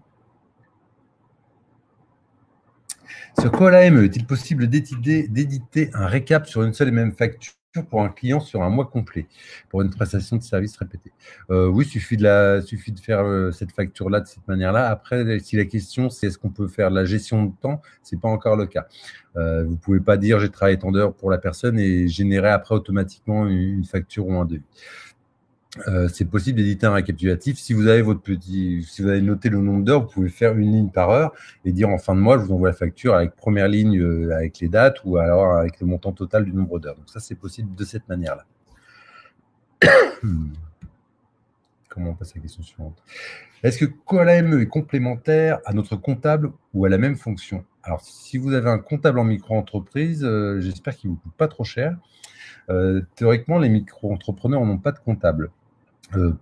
Speaker 2: Sur Call AME, est-il possible d'éditer un récap sur une seule et même facture pour un client sur un mois complet, pour une prestation de service répétée? Oui, il suffit de faire cette facture-là de cette manière-là. Après, si la question, c'est est-ce qu'on peut faire la gestion de temps, ce n'est pas encore le cas. Vous ne pouvez pas dire j'ai travaillé tant d'heures pour la personne et générer après automatiquement une facture ou un devis. C'est possible d'éditer un récapitulatif. Si vous avez noté le nombre d'heures, vous pouvez faire une ligne par heure et dire en fin de mois, je vous envoie la facture avec première ligne avec les dates ou alors avec le montant total du nombre d'heures. Donc ça, c'est possible de cette manière-là. Comment on passe à la question suivante? Est-ce que Call AME est complémentaire à notre comptable ou à la même fonction? Alors, si vous avez un comptable en micro-entreprise, j'espère qu'il ne vous coûte pas trop cher. Théoriquement, les micro-entrepreneurs n'ont pas de comptable.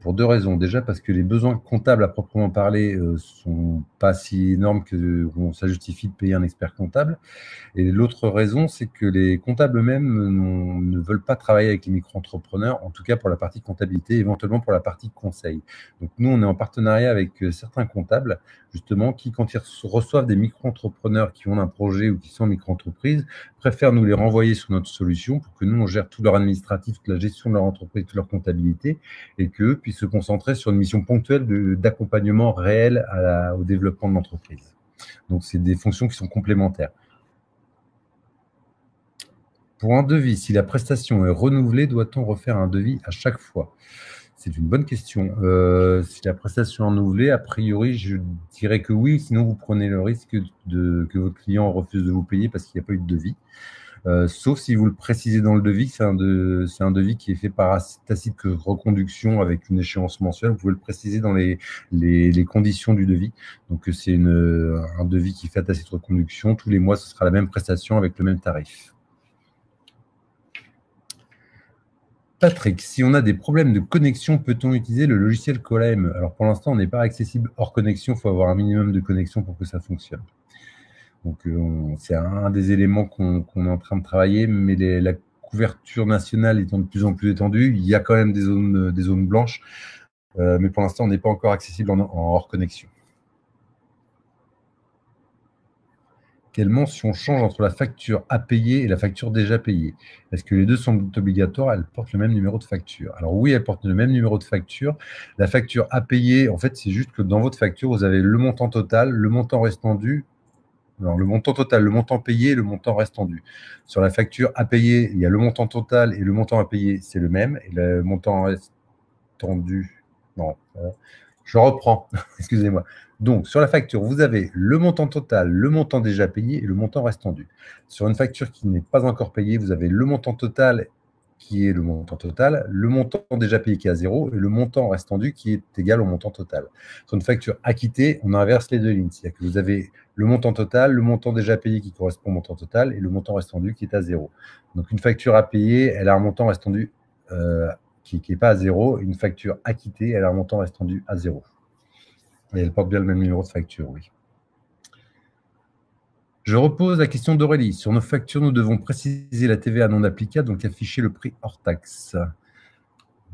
Speaker 2: Pour 2 raisons. Déjà parce que les besoins comptables à proprement parler sont pas si énormes que ça justifie de payer un expert comptable. Et l'autre raison, c'est que les comptables eux-mêmes ne veulent pas travailler avec les micro-entrepreneurs, en tout cas pour la partie comptabilité, éventuellement pour la partie conseil. Donc nous, on est en partenariat avec certains comptables, justement, qui, quand ils reçoivent des micro-entrepreneurs qui ont un projet ou qui sont en micro-entreprise, préfèrent nous les renvoyer sur notre solution pour que nous, on gère tout leur administratif, toute la gestion de leur entreprise, toute leur comptabilité, et qu'eux puissent se concentrer sur une mission ponctuelle d'accompagnement réel au développement de l'entreprise. Donc, c'est des fonctions qui sont complémentaires. Pour un devis, si la prestation est renouvelée, doit-on refaire un devis à chaque fois? C'est une bonne question. Si la prestation est renouvelée, a priori, je dirais que oui, sinon vous prenez le risque que votre client refuse de vous payer parce qu'il n'y a pas eu de devis. Sauf si vous le précisez dans le devis, c'est un devis qui est fait par tacite reconduction avec une échéance mensuelle. Vous pouvez le préciser dans les conditions du devis. Donc, c'est un devis qui fait à tacite reconduction. Tous les mois, ce sera la même prestation avec le même tarif. Patrick, si on a des problèmes de connexion, peut-on utiliser le logiciel Call AME? Alors, pour l'instant, on n'est pas accessible hors connexion. Il faut avoir un minimum de connexion pour que ça fonctionne. Donc, c'est un des éléments qu'on est en train de travailler, mais la couverture nationale étant de plus en plus étendue, il y a quand même des zones blanches, mais pour l'instant, on n'est pas encore accessible en hors connexion. Quelle mention change entre la facture à payer et la facture déjà payée? Est-ce que les deux sont obligatoires? Elles portent le même numéro de facture. Alors oui, elles portent le même numéro de facture. La facture à payer, en fait, c'est juste que dans votre facture, vous avez le montant total, le montant restant dû. Alors, le montant total, le montant payé, le montant restant dû. Sur la facture à payer, il y a le montant total et le montant à payer, c'est le même. Et le montant restant dû, non, je reprends, excusez-moi. Donc, sur la facture, vous avez le montant total, le montant déjà payé et le montant restant dû. Sur une facture qui n'est pas encore payée, vous avez le montant total qui est le montant total, le montant déjà payé qui est à 0 et le montant restant dû qui est égal au montant total. Sur une facture acquittée, on inverse les deux lignes. C'est-à-dire que vous avez le montant total, le montant déjà payé qui correspond au montant total et le montant restant dû qui est à 0. Donc, une facture à payer, elle a un montant restant dû qui n'est pas à 0. Une facture acquittée, elle a un montant restant dû à 0. Et elle porte bien le même numéro de facture, oui. Je repose la question d'Aurélie. Sur nos factures, nous devons préciser la TVA non applicable, donc afficher le prix hors taxe.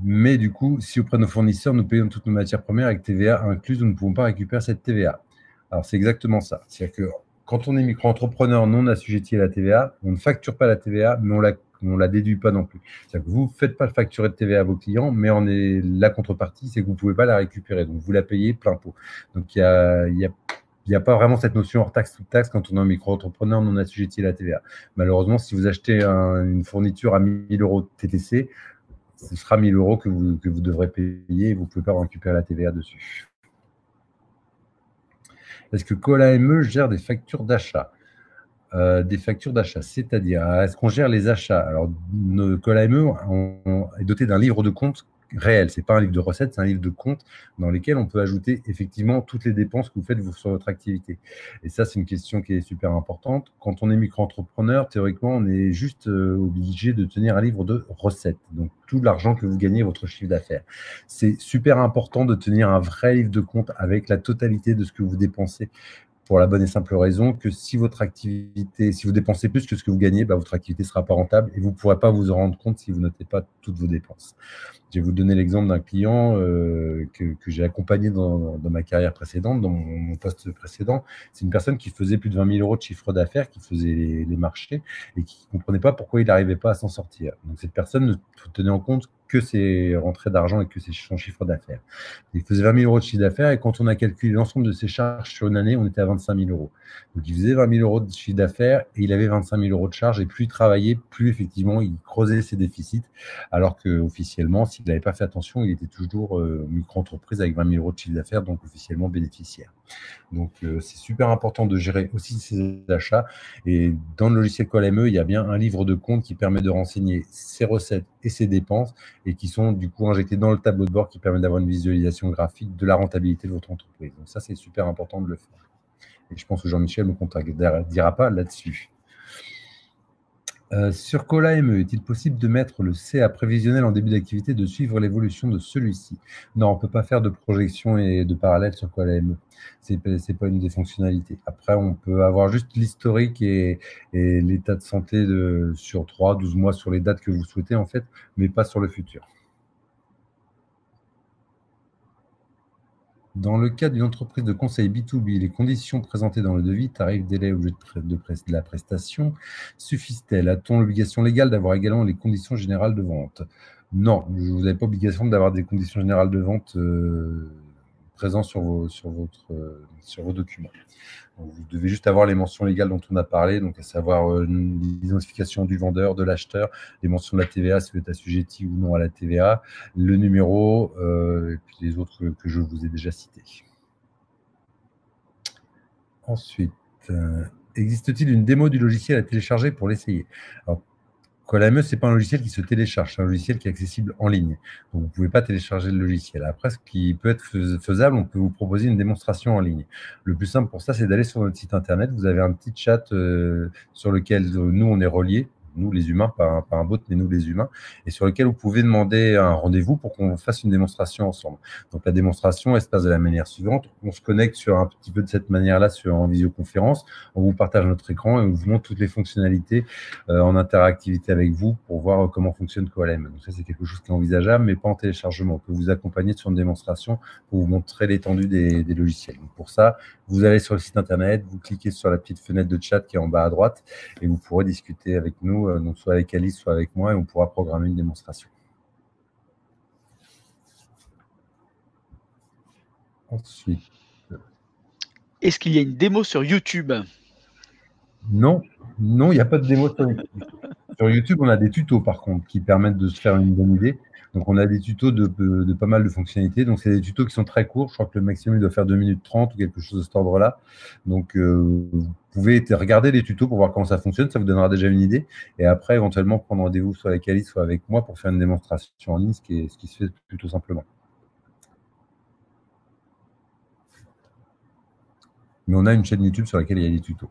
Speaker 2: Mais du coup, si auprès de nos fournisseurs, nous payons toutes nos matières premières avec TVA incluse, nous ne pouvons pas récupérer cette TVA. Alors, c'est exactement ça. C'est-à-dire que quand on est micro-entrepreneur non assujetti à la TVA, on ne facture pas la TVA, mais on la déduit pas non plus. C'est-à-dire que vous ne faites pas facturer de TVA à vos clients, mais la contrepartie, c'est que vous ne pouvez pas la récupérer. Donc, vous la payez plein pot. Donc, il n'y a pas vraiment cette notion hors taxe, toute taxe quand on est un micro-entrepreneur non assujetti à la TVA. Malheureusement, si vous achetez une fourniture à 1 000 € de TTC, ce sera 1 000 € que vous devrez payer et vous ne pouvez pas récupérer la TVA dessus. Est-ce que Call AME gère des factures d'achat? Des factures d'achat, c'est-à-dire, est-ce qu'on gère les achats? Alors, Call AME est doté d'un livre de compte réel. C'est pas un livre de recettes, c'est un livre de comptes dans lesquels on peut ajouter effectivement toutes les dépenses que vous faites sur votre activité. Et ça, c'est une question qui est super importante. Quand on est micro-entrepreneur, théoriquement, on est juste obligé de tenir un livre de recettes. Donc, tout l'argent que vous gagnez, votre chiffre d'affaires. C'est super important de tenir un vrai livre de compte avec la totalité de ce que vous dépensez, pour la bonne et simple raison que si votre activité, si vous dépensez plus que ce que vous gagnez, bah, votre activité ne sera pas rentable et vous ne pourrez pas vous en rendre compte si vous notez pas toutes vos dépenses. Je vais vous donner l'exemple d'un client que j'ai accompagné dans ma carrière précédente, dans mon poste précédent. C'est une personne qui faisait plus de 20 000 euros de chiffre d'affaires, qui faisait les marchés et qui ne comprenait pas pourquoi il n'arrivait pas à s'en sortir. Donc cette personne ne tenait en compte que ses rentrées d'argent et que son chiffre d'affaires. Il faisait 20 000 euros de chiffre d'affaires et quand on a calculé l'ensemble de ses charges sur une année, on était à 25 000 euros. Donc il faisait 20 000 euros de chiffre d'affaires et il avait 25 000 euros de charges et plus il travaillait, plus effectivement il creusait ses déficits, alors qu'officiellement, s'il n'avait pas fait attention, il était toujours micro-entreprise avec 20 000 euros de chiffre d'affaires, donc officiellement bénéficiaire. Donc, c'est super important de gérer aussi ses achats. Et dans le logiciel QualME, il y a bien un livre de compte qui permet de renseigner ses recettes et ses dépenses et qui sont du coup injectés dans le tableau de bord qui permet d'avoir une visualisation graphique de la rentabilité de votre entreprise. Donc ça, c'est super important de le faire. Et je pense que Jean-Michel me contredira pas là-dessus. Sur QualME, est-il possible de mettre le CA prévisionnel en début d'activité, de suivre l'évolution de celui-ci? Non, on ne peut pas faire de projection et de parallèle sur QualME. C'est pas une des fonctionnalités. Après, on peut avoir juste l'historique et l'état de santé sur 3, 12 mois, sur les dates que vous souhaitez, en fait, mais pas sur le futur. Dans le cas d'une entreprise de conseil B2B, les conditions présentées dans le devis, tarif, délai, objet de la prestation, suffisent-elles? A-t-on l'obligation légale d'avoir également les conditions générales de vente? Non, vous n'avez pas obligation d'avoir des conditions générales de vente présentes sur vos documents. Donc, vous devez juste avoir les mentions légales dont on a parlé, donc à savoir l'identification du vendeur, de l'acheteur, les mentions de la TVA, si vous êtes assujetti ou non à la TVA, le numéro, et puis les autres que je vous ai déjà cités. Ensuite, existe-t-il une démo du logiciel à télécharger pour l'essayer? Alors, QualME, ce n'est pas un logiciel qui se télécharge, c'est un logiciel qui est accessible en ligne. Donc, vous ne pouvez pas télécharger le logiciel. Après, ce qui peut être faisable, on peut vous proposer une démonstration en ligne. Le plus simple pour ça, c'est d'aller sur notre site internet. Vous avez un petit chat sur lequel nous, on est reliés. Nous, les humains, pas un bot, mais nous, les humains, et sur lequel vous pouvez demander un rendez-vous pour qu'on fasse une démonstration ensemble. Donc, la démonstration, elle se passe de la manière suivante. On se connecte sur un petit peu de cette manière-là en visioconférence. On vous partage notre écran et on vous montre toutes les fonctionnalités en interactivité avec vous pour voir comment fonctionne QualME. Donc ça, c'est quelque chose qui est envisageable, mais pas en téléchargement. On peut vous accompagner sur une démonstration pour vous montrer l'étendue des logiciels. Donc pour ça, vous allez sur le site internet, vous cliquez sur la petite fenêtre de chat qui est en bas à droite et vous pourrez discuter avec nous, donc soit avec Alice, soit avec moi, et on pourra programmer une démonstration. Ensuite.
Speaker 1: Est-ce qu'il y a une démo sur YouTube?
Speaker 2: Non, il n'y a pas de démo sur YouTube. Sur YouTube, on a des tutos par contre qui permettent de se faire une bonne idée. Donc, on a des tutos de pas mal de fonctionnalités. Donc, c'est des tutos qui sont très courts. Je crois que le maximum doit faire 2 minutes 30 ou quelque chose de cet ordre-là. Donc, vous pouvez regarder les tutos pour voir comment ça fonctionne. Ça vous donnera déjà une idée. Et après, éventuellement, prendre rendez-vous soit avec Alice, soit avec moi pour faire une démonstration en ligne, ce qui se fait plutôt simplement. Mais on a une chaîne YouTube sur laquelle il y a des tutos.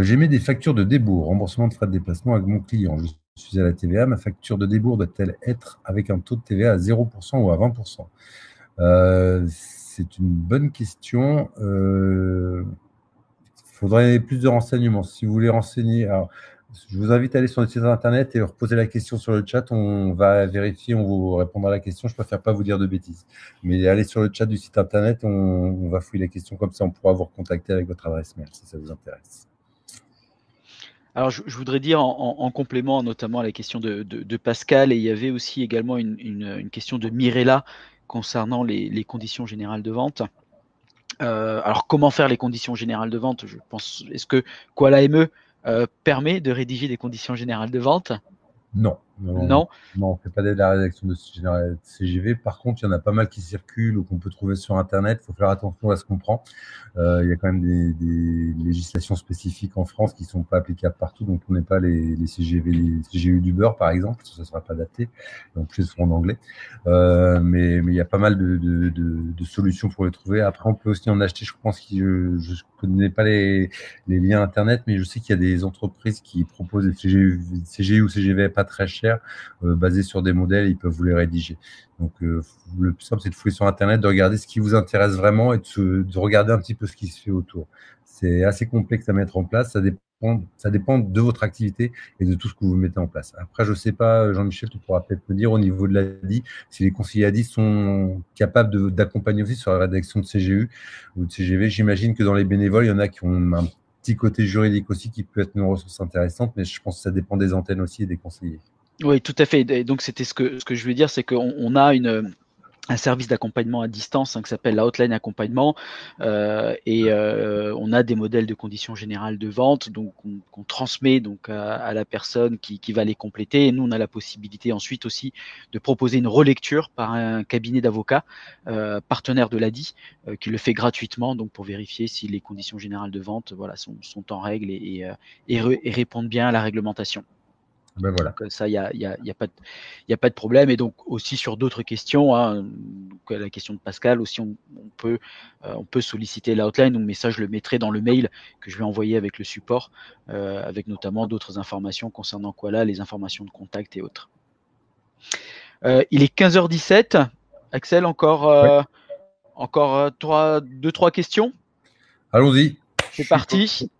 Speaker 2: J'émets des factures de débours, remboursement de frais de déplacement avec mon client. Je suis à la TVA. Ma facture de débours doit-elle être avec un taux de TVA à 0% ou à 20%? C'est une bonne question. Il faudrait plus de renseignements. Si vous voulez renseigner, alors, je vous invite à aller sur le site internet et reposer la question sur le chat. On va vérifier, on vous répondra à la question. Je préfère pas vous dire de bêtises. Mais allez sur le chat du site internet, on va fouiller la question comme ça. On pourra vous recontacter avec votre adresse mail si ça vous intéresse.
Speaker 1: Alors, je voudrais dire en complément notamment à la question de Pascal, et il y avait aussi également une question de Mirella concernant les conditions générales de vente. Alors, comment faire les conditions générales de vente? Je pense, est-ce que QualME permet de rédiger des conditions générales de vente?
Speaker 2: Non,
Speaker 1: Non.
Speaker 2: Non, on ne fait pas d'aide à la rédaction de CGV. Par contre, il y en a pas mal qui circulent ou qu'on peut trouver sur Internet. Il faut faire attention à ce qu'on prend. Il y a quand même des législations spécifiques en France qui ne sont pas applicables partout. Donc, on n'est pas les CGV, les CGU du beurre, par exemple. Ça ne sera pas adapté. En plus, elles seront en anglais. Mais il y a pas mal de solutions pour les trouver. Après, on peut aussi en acheter. Je pense que je ne connais pas les liens Internet, mais je sais qu'il y a des entreprises qui proposent des CGU ou CGV pas très chers, basés sur des modèles, ils peuvent vous les rédiger. Donc, le plus simple, c'est de fouiller sur Internet, de regarder ce qui vous intéresse vraiment et de regarder un petit peu ce qui se fait autour. C'est assez complexe à mettre en place. Ça dépend de votre activité et de tout ce que vous mettez en place. Après, je ne sais pas, Jean-Michel, tu pourras peut-être me dire au niveau de l'ADI, si les conseillers ADI sont capables d'accompagner aussi sur la rédaction de CGU ou de CGV. J'imagine que dans les bénévoles, il y en a qui ont un petit côté juridique aussi qui peut être une ressource intéressante, mais je pense que ça dépend des antennes aussi et des conseillers.
Speaker 1: Oui, tout à fait. Et donc, c'était ce que je veux dire, c'est qu'on a un service d'accompagnement à distance qui s'appelle la hotline accompagnement on a des modèles de conditions générales de vente donc qu'on transmet donc à la personne qui va les compléter et nous on a la possibilité ensuite aussi de proposer une relecture par un cabinet d'avocats partenaire de l'ADI qui le fait gratuitement donc pour vérifier si les conditions générales de vente voilà sont en règle et répondent bien à la réglementation.
Speaker 2: Ben voilà.
Speaker 1: Donc ça, il y a pas de problème. Et donc aussi sur d'autres questions, hein, donc, la question de Pascal aussi, on peut solliciter la hotline. Donc mais ça, je le mettrai dans le mail que je vais envoyer avec le support, avec notamment d'autres informations concernant Koala, les informations de contact et autres. Il est 15h17. Axel, encore 2-3 questions.
Speaker 2: Allons-y.
Speaker 1: C'est parti.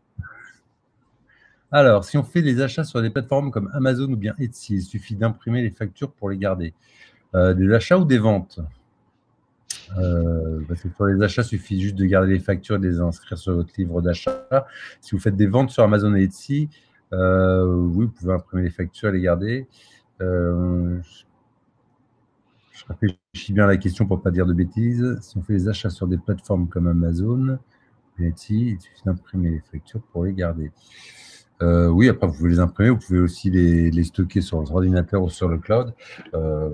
Speaker 2: Alors, si on fait des achats sur des plateformes comme Amazon ou bien Etsy, il suffit d'imprimer les factures pour les garder. Des achats ou des ventes? Parce que sur les achats, il suffit juste de garder les factures et de les inscrire sur votre livre d'achat. Si vous faites des ventes sur Amazon et Etsy, oui, vous pouvez imprimer les factures et les garder. Je réfléchis bien à la question pour ne pas dire de bêtises. Si on fait des achats sur des plateformes comme Amazon et Etsy, il suffit d'imprimer les factures pour les garder. Oui, après, vous pouvez les imprimer, vous pouvez aussi les stocker sur votre ordinateur ou sur le cloud.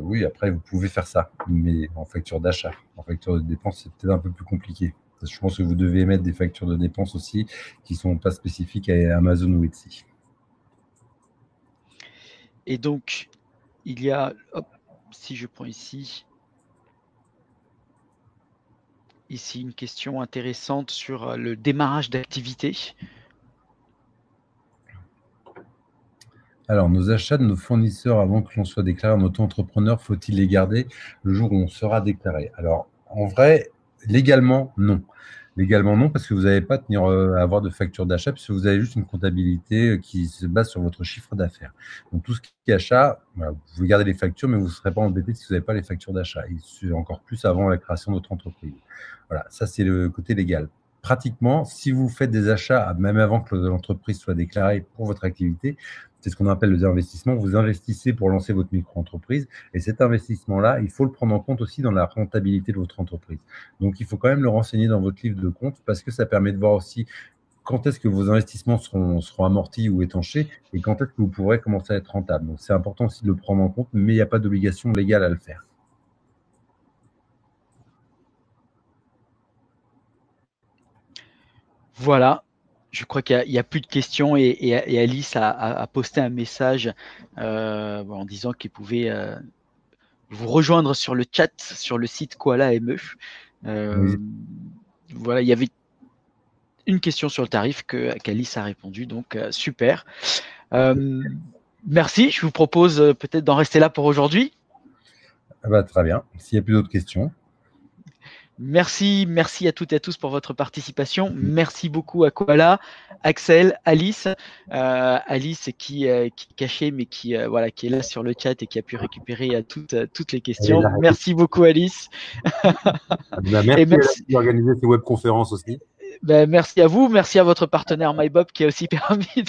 Speaker 2: Oui, après, vous pouvez faire ça, mais en facture d'achat. En facture de dépense, c'est peut-être un peu plus compliqué. Parce que je pense que vous devez émettre des factures de dépense aussi qui ne sont pas spécifiques à Amazon ou Etsy.
Speaker 1: Et donc, il y a, si je prends ici une question intéressante sur le démarrage d'activité.
Speaker 2: Alors, nos achats de nos fournisseurs avant que l'on soit déclaré en auto-entrepreneur, faut-il les garder le jour où on sera déclaré? Alors, en vrai, légalement, non. Légalement, non, parce que vous n'allez pas tenir à avoir de facture d'achat, puisque vous avez juste une comptabilité qui se base sur votre chiffre d'affaires. Donc, tout ce qui est achat, voilà, vous pouvez garder les factures, mais vous ne serez pas embêté si vous n'avez pas les factures d'achat. Et encore plus avant la création de votre entreprise. Voilà, ça, c'est le côté légal. Pratiquement, si vous faites des achats, même avant que l'entreprise soit déclarée pour votre activité, c'est ce qu'on appelle le désinvestissement. Vous investissez pour lancer votre micro-entreprise et cet investissement-là, il faut le prendre en compte aussi dans la rentabilité de votre entreprise. Donc, il faut quand même le renseigner dans votre livre de compte parce que ça permet de voir aussi quand est-ce que vos investissements seront amortis ou étanchés et quand est-ce que vous pourrez commencer à être rentable. Donc, c'est important aussi de le prendre en compte, mais il n'y a pas d'obligation légale à le faire.
Speaker 1: Voilà, je crois qu'il n'y a plus de questions et Alice a posté un message en disant qu'il pouvait vous rejoindre sur le chat, sur le site Koala ME.
Speaker 2: Oui.
Speaker 1: Voilà, il y avait une question sur le tarif qu'Alice a répondu, donc super. Merci, je vous propose peut-être d'en rester là pour aujourd'hui.
Speaker 2: Ah bah, très bien, s'il n'y a plus d'autres questions.
Speaker 1: Merci à toutes et à tous pour votre participation. Merci beaucoup à Koala, Axel, Alice. Alice qui est cachée mais qui est là sur le chat et qui a pu récupérer toutes les questions. Merci beaucoup Alice.
Speaker 2: Merci d'organiser ces webconférences aussi.
Speaker 1: Merci à vous, merci à votre partenaire MyBob qui a aussi permis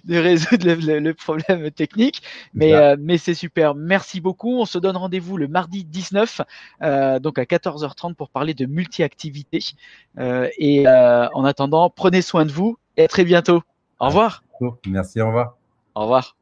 Speaker 1: de résoudre le problème technique. Mais c'est super, merci beaucoup. On se donne rendez-vous le mardi 19, donc à 14h30 pour parler de multi-activité. En attendant, prenez soin de vous et à très bientôt. Au revoir.
Speaker 2: Merci, au revoir.
Speaker 1: Au revoir.